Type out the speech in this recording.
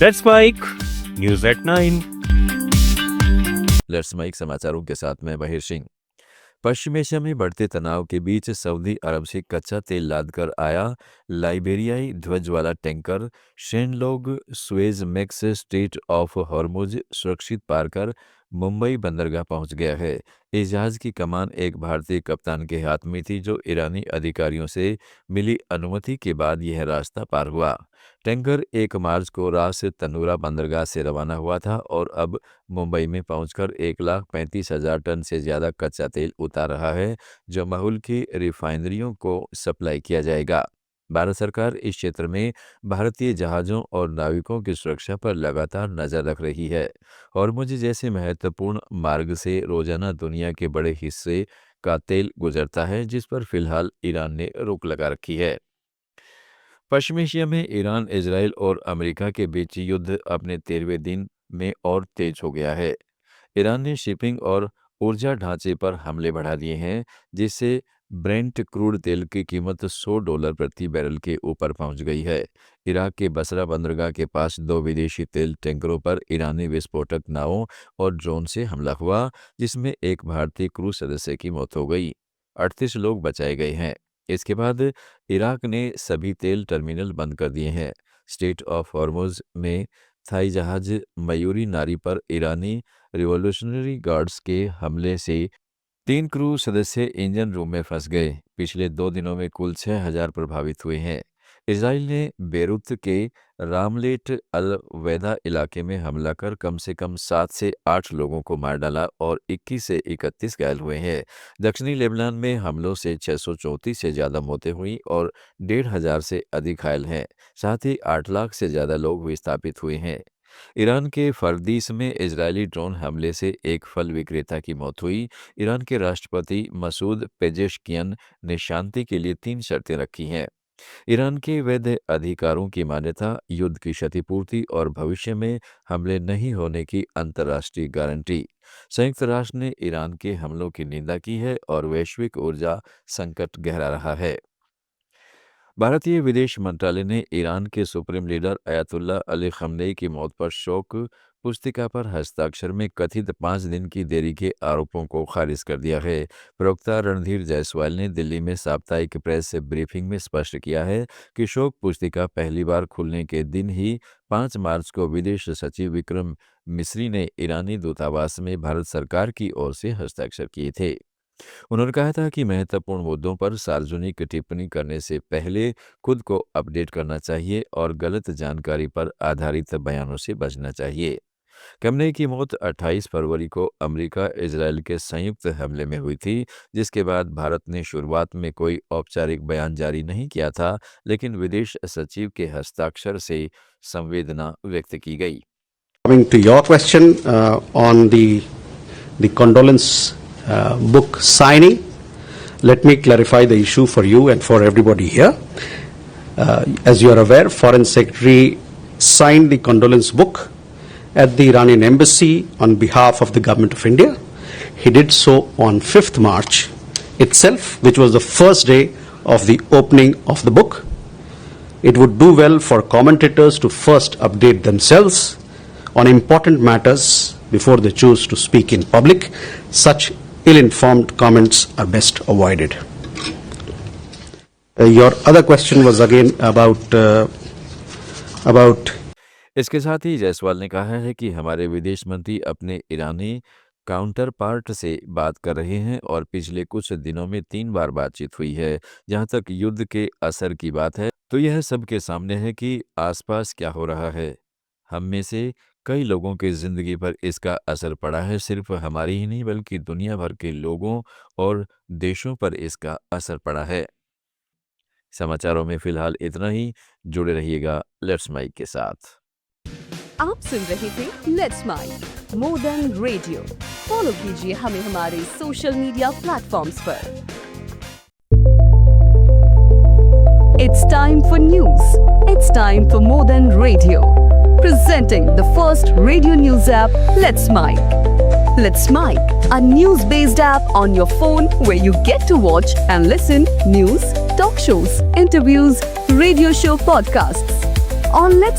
Let's mic news at 9। Let's mic समाचारों के साथ मैं बहिर सिंह। पश्चिम एशिया में बढ़ते तनाव के बीच सऊदी अरब से कच्चा तेल लादकर आया लाइबेरियाई ध्वज वाला tanker Shenlong Suezmax Strait of Hormuz सुरक्षित पार कर मुंबई बंदरगाह पहुंच गया है। इस जहाज की कमान एक भारतीय कप्तान के हाथ में थी, जो ईरानी अधिकारियों से मिली अनुमति के बाद यह रास्ता पार हुआ। टैंकर 1 मार्च को रास तनूरा बंदरगाह से रवाना हुआ था और अब मुंबई में पहुंचकर 1,35,000 टन से ज्यादा कच्चा तेल उतार रहा है, जो महूल की रिफाइनरियों को सप्लाई किया जाएगा। भारत सरकार इस क्षेत्र में भारतीय जहाज़ों और नाविकों की सुरक्षा पर लगातार नजर रख रही है। हॉर्मुज जैसे महत्वपूर्ण मार्ग से रोजाना दुनिया के बड़े हिस्से का तेल गुजरता है, जिस पर फिलहाल ईरान ने रोक लगा रखी है। पश्चिम एशिया में ईरान, इजराइल और अमेरिका के बीच युद्ध अपने 13वें दिन में और तेज हो गया है। ईरान ने शिपिंग और ऊर्जा ढांचे पर हमले बढ़ा दिए हैं, जिससे ब्रेंट क्रूड तेल की कीमत $100 प्रति बैरल के ऊपर पहुंच गई है। इराक के बसरा बंदरगाह के पास 2 विदेशी तेल टैंकरों पर ईरानी विस्फोटक नावों और ड्रोन से हमला हुआ, जिसमें एक भारतीय क्रू सदस्य की मौत हो गई। 38 लोग बचाए गए हैं। इसके बाद इराक ने सभी तेल टर्मिनल बंद कर दिए हैं। स्टेट ऑफ हॉर्मुज में थाई जहाज मयूरी नारी पर ईरानी रिवॉल्यूशनरी गार्ड्स के हमले से 3 क्रू सदस्य इंजन रूम में फंस गए। पिछले 2 दिनों में कुल 6,000 प्रभावित हुए हैं। इसराइल ने बेरूत के रामलेट अल वैदा इलाके में हमला कर कम से कम 7 से 8 लोगों को मार डाला और 21 से 31 घायल हुए हैं। दक्षिणी लेबनान में हमलों से 634 से ज़्यादा मौतें हुई और 1,500 से अधिक घायल हैं। साथ ही 8 लाख से ज़्यादा लोग विस्थापित हुए हैं। ईरान के फर्दीस में इजरायली ड्रोन हमले से एक फल विक्रेता की मौत हुई। ईरान के राष्ट्रपति मसूद पेजेश्कियन ने शांति के लिए 3 शर्तें रखी हैं। ईरान के वैध अधिकारों की मान्यता, युद्ध की क्षतिपूर्ति और भविष्य में हमले नहीं होने की अंतर्राष्ट्रीय गारंटी। संयुक्त राष्ट्र ने ईरान के हमलों की निंदा की है और वैश्विक ऊर्जा संकट गहरा रहा है। भारतीय विदेश मंत्रालय ने ईरान के सुप्रीम लीडर अयातुल्ला अली खamenei की मौत पर शोक पुस्तिका पर हस्ताक्षर में कथित 5 दिन की देरी के आरोपों को खारिज कर दिया है। प्रवक्ता रणधीर जायसवाल ने दिल्ली में साप्ताहिक प्रेस ब्रीफिंग में स्पष्ट किया है कि शोक पुस्तिका पहली बार खुलने के दिन ही 5 मार्च को विदेश सचिव विक्रम मिस्री ने ईरानी दूतावास में भारत सरकार की ओर से हस्ताक्षर किए थे। उन्होंने कहा था कि महत्वपूर्ण मुद्दों पर सार्वजनिक टिप्पणी करने से पहले खुद को अपडेट करना चाहिए और गलत जानकारी पर आधारित बयानों से बचना चाहिए। खamenei की मौत 28 फरवरी को अमेरिका इजरायल के संयुक्त हमले में हुई थी, जिसके बाद भारत ने शुरुआत में कोई औपचारिक बयान जारी नहीं किया था, लेकिन विदेश सचिव के हस्ताक्षर से संवेदना व्यक्त की गई। Coming to your question on the condolence book signing, let me clarify the issue for you and for everybody here. As you are aware, Foreign Secretary signed the condolence book at the Iranian embassy on behalf of the government of India. He did so on 5th March itself, which was the first day of the opening of the book. It would do well for commentators to first update themselves on important matters before they choose to speak in public. Such ill-informed comments are best avoided. Your other question was again about इसके साथ ही जायसवाल ने कहा है कि हमारे विदेश मंत्री अपने ईरानी काउंटर पार्ट से बात कर रहे हैं और पिछले कुछ दिनों में 3 बार बातचीत हुई है। जहां तक युद्ध के असर की बात है, तो यह सबके सामने है कि आसपास क्या हो रहा है। हम में से कई लोगों की जिंदगी पर इसका असर पड़ा है। सिर्फ हमारी ही नहीं, बल्कि दुनिया भर के लोगों और देशों पर इसका असर पड़ा है। समाचारों में फिलहाल इतना ही। जुड़े रहिएगा लेट्स माइक के साथ। आप सुन रहे थे let's mic more than radio. Follow कीजिए हमें हमारे सोशल मीडिया प्लेटफॉर्म्स पर। It's time for news. It's time for more than radio. Presenting the first radio news app, Let's Mic. Let's Mic, a news-based app on your phone where you get to watch and listen news, talk shows, interviews, radio show podcasts. On Let's